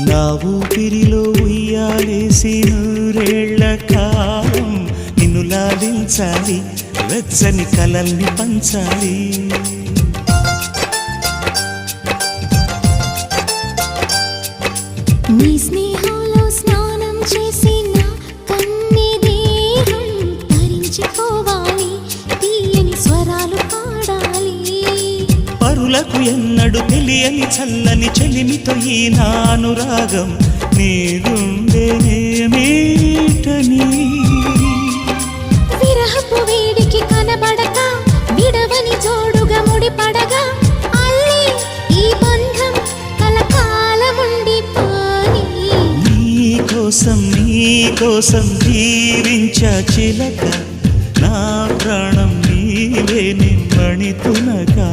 నా ఊపిరిలో ఉయ్యాలేసి నూరేళ్ల కాలం నిన్ను లాలించాలి, వెచ్చని కలల్ని పంచాలి. నీ స్నేహంలో స్నానం చేసి నా కన్నె దేహం తరించిపోవాలి, తీయని స్వరాలు పాడాలి. పరులకు ఎన్నడు తెలియని చల్లని చెలిమితో ఈ నా అనురాగం నీ గుండెనేమీటని. విరహపు వేడికి కనబడక విడవని జోడుగా ముడిపడగా అల్లే ఈ బంధం కలకాలముండిపోని. నీకోసం జీవించా చిలక, నా ప్రాణం నీవే నిమ్మణి తునగా.